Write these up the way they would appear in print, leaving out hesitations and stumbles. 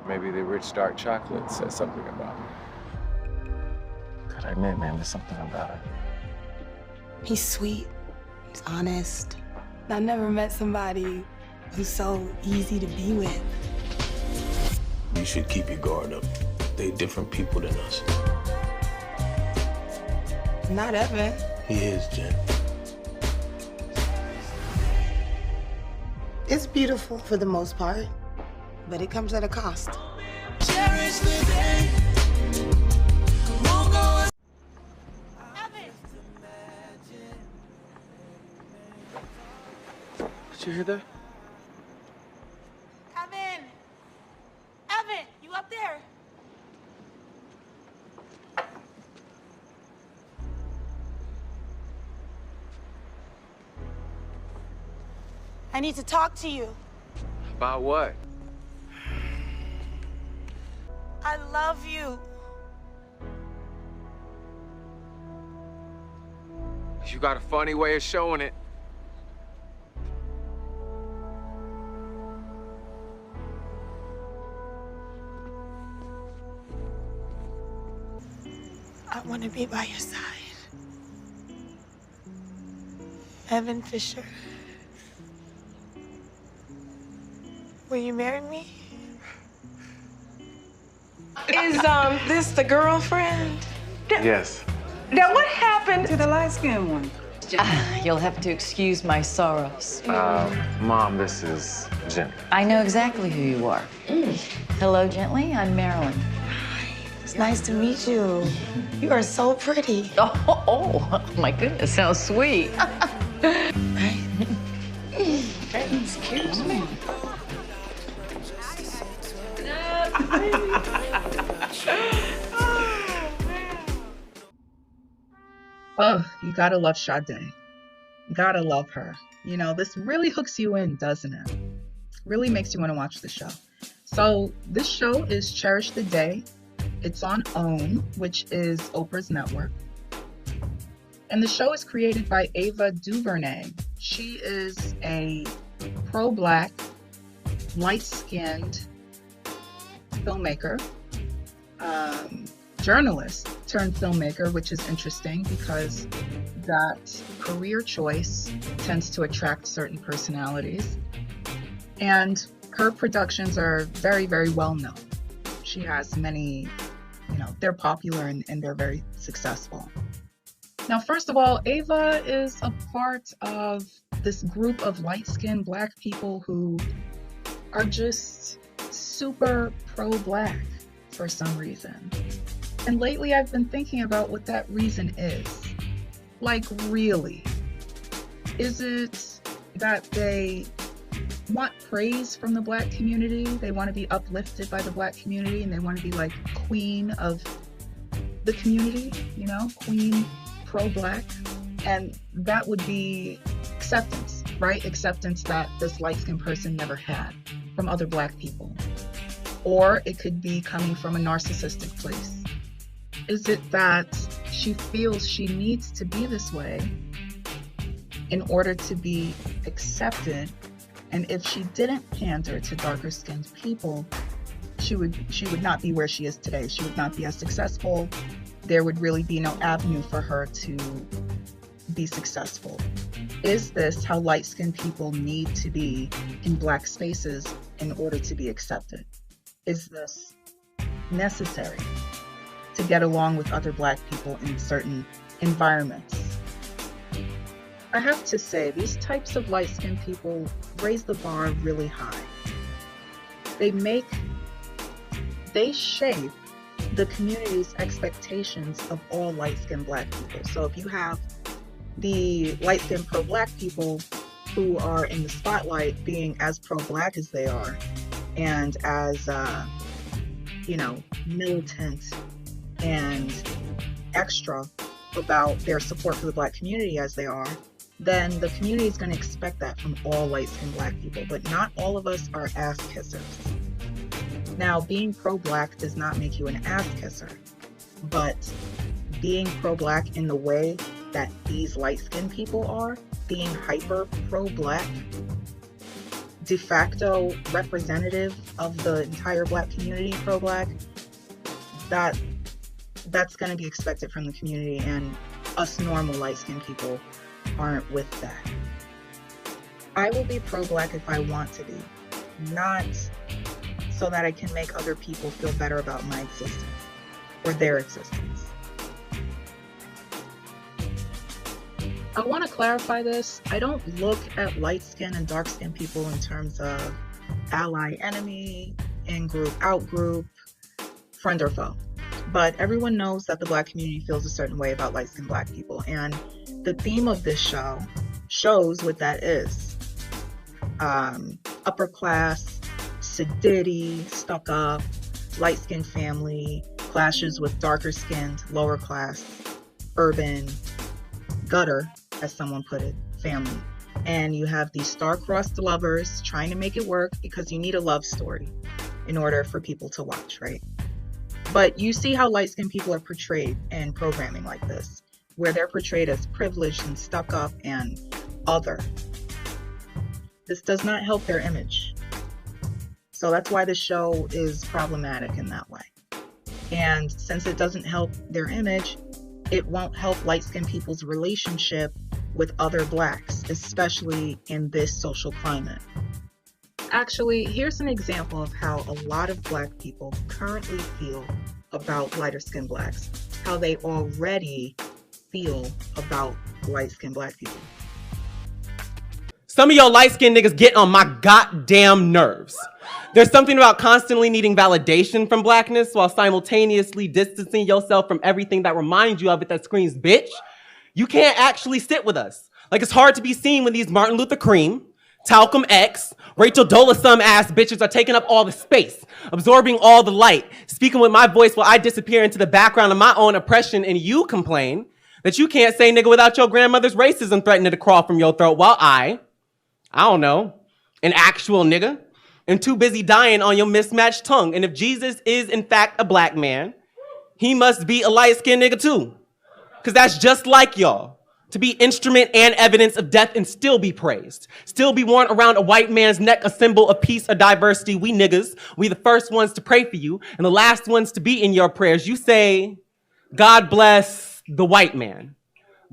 Maybe the rich dark chocolate says something about it. Gotta admit, man, there's something about it. He's sweet, he's honest. I never met somebody who's so easy to be with. You should keep your guard up. They're different people than us. Not Evan. He is, Jen. It's beautiful for the most part, but it comes at a cost. Cherish the day. Did you hear that? Evan! Evan, you up there? I need to talk to you. About what? I love you. You got a funny way of showing it. I want to be by your side. Evan Fisher. Will you marry me? Is this the girlfriend? Yes. Now what happened to the light-skinned one? You'll have to excuse my sorrows. Mom, this is Jen. I know exactly who you are. Hello, gently. I'm Marilyn. It's nice to meet you. You are so pretty. Oh, my goodness, how sweet. Right? Excuse me. Oh, you gotta love Sade. Gotta love her. You know, this really hooks you in, doesn't it? Really makes you want to watch the show. So this show is Cherish the Day. It's on OWN, which is Oprah's network. And the show is created by Ava DuVernay. She is a pro-Black, light-skinned filmmaker, journalist turned filmmaker, which is interesting because that career choice tends to attract certain personalities. And her productions are very, very well known. She has many, they're popular and they're very successful. Now, first of all, Ava is a part of this group of light-skinned Black people who are just super pro-Black for some reason. And lately I've been thinking about what that reason is. Like, really? Is it that they want praise from the Black community? They want to be uplifted by the Black community and they want to be like queen of the community, queen pro-Black. And that would be acceptance, right? Acceptance that this light-skinned person never had from other Black people. Or it could be coming from a narcissistic place. Is it that she feels she needs to be this way in order to be accepted? And if she didn't pander to darker skinned people, she would not be where she is today. She would not be as successful. There would really be no avenue for her to be successful. Is this how light-skinned people need to be in Black spaces in order to be accepted? Is this necessary to get along with other Black people in certain environments? I have to say, these types of light-skinned people raise the bar really high. They shape the community's expectations of all light-skinned Black people. So if you have the light-skinned pro-Black people who are in the spotlight being as pro-Black as they are, and as, militant and extra about their support for the Black community as they are, then the community is going to expect that from all light-skinned Black people. But not all of us are ass kissers. Now, being pro-Black does not make you an ass kisser, but being pro-Black in the way that these light-skinned people are, being hyper pro-Black, de facto representative of the entire Black community, pro-Black, that's going to be expected from the community, and us normal light-skinned people aren't with that. I will be pro-Black if I want to be, not so that I can make other people feel better about my existence or their existence. I want to clarify this. I don't look at light-skinned and dark-skinned people in terms of ally, enemy, in-group, out-group, friend or foe. But everyone knows that the Black community feels a certain way about light-skinned Black people. And the theme of this show shows what that is. Upper class, sedity, stuck up, light-skinned family, clashes with darker-skinned, lower class, urban, gutter, as someone put it, family. And you have these star-crossed lovers trying to make it work because you need a love story in order for people to watch, right? But you see how light-skinned people are portrayed in programming like this, where they're portrayed as privileged and stuck up and other. This does not help their image. So that's why the show is problematic in that way. And since it doesn't help their image, it won't help light-skinned people's relationship with other Blacks, especially in this social climate. Actually, here's an example of how a lot of Black people currently feel about lighter-skinned Blacks, how they already feel about light-skinned Black people. Some of y'all light-skinned niggas get on my goddamn nerves. There's something about constantly needing validation from Blackness while simultaneously distancing yourself from everything that reminds you of it that screams, bitch, you can't actually sit with us. Like, it's hard to be seen when these Martin Luther Cream, Talcum X, Rachel Dolezal ass bitches are taking up all the space, absorbing all the light, speaking with my voice while I disappear into the background of my own oppression, and you complain that you can't say nigga without your grandmother's racism threatening to crawl from your throat while I don't know, an actual nigga, am too busy dying on your mismatched tongue. And if Jesus is in fact a Black man, he must be a light-skinned nigga too. Because that's just like y'all, to be instrument and evidence of death and still be praised. Still be worn around a white man's neck, a symbol of peace or diversity. We niggas, we the first ones to pray for you and the last ones to be in your prayers. You say, God bless the white man.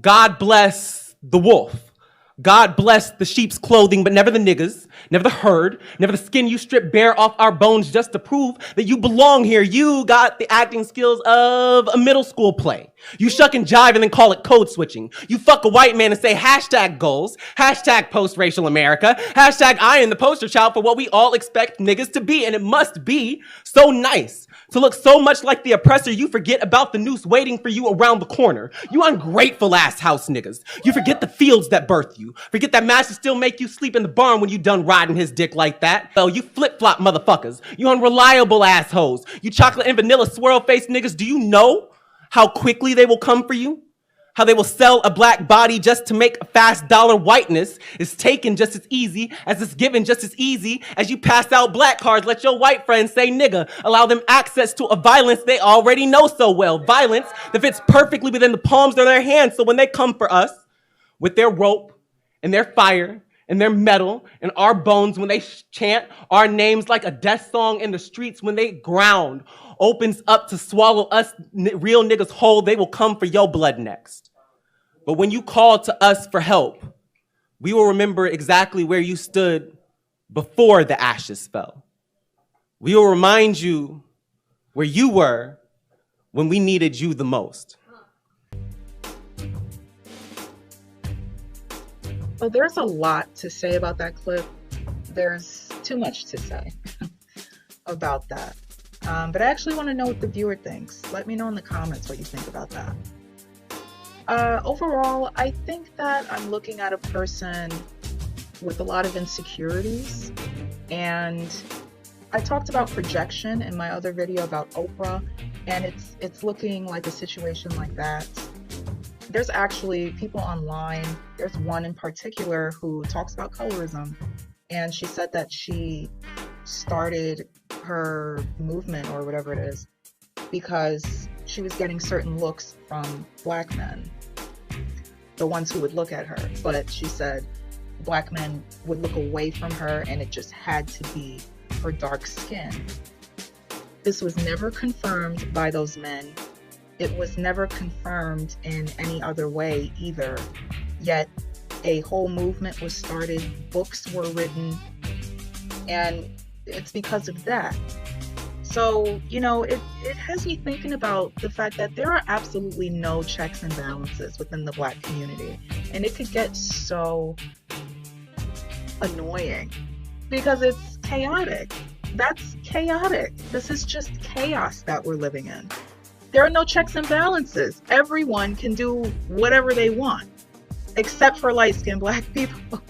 God bless the wolf. God bless the sheep's clothing, but never the niggas, never the herd, never the skin you strip bare off our bones just to prove that you belong here. You got the acting skills of a middle school play. You shuck and jive and then call it code switching. You fuck a white man and say hashtag goals, hashtag post-racial America, hashtag I am the poster child for what we all expect niggas to be. And it must be so nice to look so much like the oppressor you forget about the noose waiting for you around the corner. You ungrateful ass house niggas. You forget the fields that birthed you. Forget that master still make you sleep in the barn when you done riding his dick like that. Well, you flip-flop motherfuckers. You unreliable assholes. You chocolate and vanilla swirl-faced niggas. Do you know how quickly they will come for you? How they will sell a Black body just to make a fast dollar. Whiteness is taken just as easy as it's given just as easy as you pass out Black cards. Let your white friends say nigga. Allow them access to a violence they already know so well. Violence that fits perfectly within the palms of their hands. So when they come for us with their rope and their fire and their metal and our bones, when they chant our names like a death song in the streets, when they ground opens up to swallow us real niggas whole, they will come for your blood next. But when you call to us for help, we will remember exactly where you stood before the ashes fell. We will remind you where you were when we needed you the most. Well, there's a lot to say about that clip. There's too much to say about that. But I actually want to know what the viewer thinks. Let me know in the comments what you think about that. Overall, I think that I'm looking at a person with a lot of insecurities. And I talked about projection in my other video about Oprah, and it's looking like a situation like that. There's actually people online, there's one in particular who talks about colorism, and she said that she started her movement or whatever it is because she was getting certain looks from Black men, the ones who would look at her. But she said Black men would look away from her, and it just had to be her dark skin. This was never confirmed by those men. It was never confirmed in any other way either. Yet a whole movement was started, books were written, and it's because of that. So, you know, it has me thinking about the fact that there are absolutely no checks and balances within the Black community. And it could get so annoying because it's chaotic. That's chaotic. This is just chaos that we're living in. There are no checks and balances. Everyone can do whatever they want, except for light-skinned Black people.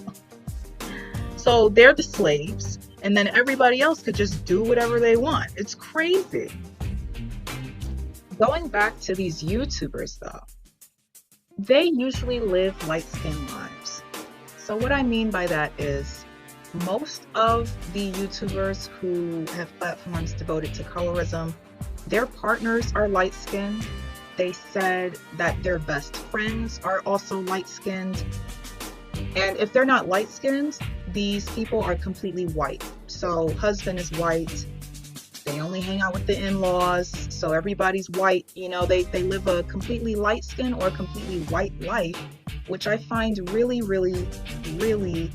So they're the slaves, and then everybody else could just do whatever they want. It's crazy. Going back to these YouTubers though, they usually live light-skinned lives. So what I mean by that is most of the YouTubers who have platforms devoted to colorism, their partners are light-skinned. They said that their best friends are also light-skinned. And if they're not light-skinned, these people are completely white. So husband is white. They only hang out with the in-laws. So everybody's white. You know, they live a completely light-skinned or completely white life, which I find really, really, really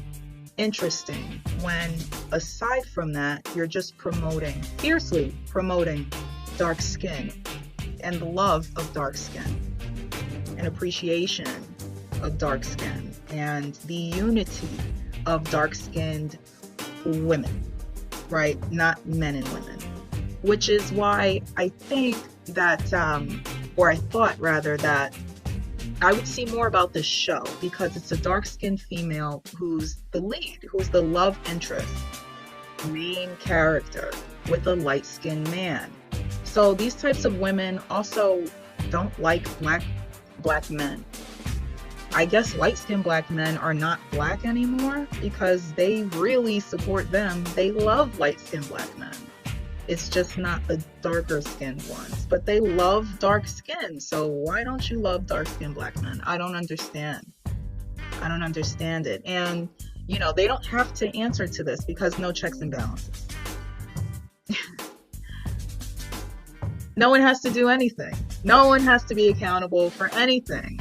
interesting when, aside from that, you're just fiercely promoting dark skin and the love of dark skin and appreciation of dark skin and the unity of dark-skinned women, right? Not men and women, which is why I think that, or I thought rather, that I would see more about this show because it's a dark-skinned female who's the lead, who's the love interest, main character with a light-skinned man. So these types of women also don't like black men. I guess light-skinned Black men are not Black anymore because they really support them. They love light-skinned Black men. It's just not the darker-skinned ones, but they love dark skin. So why don't you love dark-skinned Black men? I don't understand. I don't understand it. And, you know, they don't have to answer to this because no checks and balances. No one has to do anything. No one has to be accountable for anything.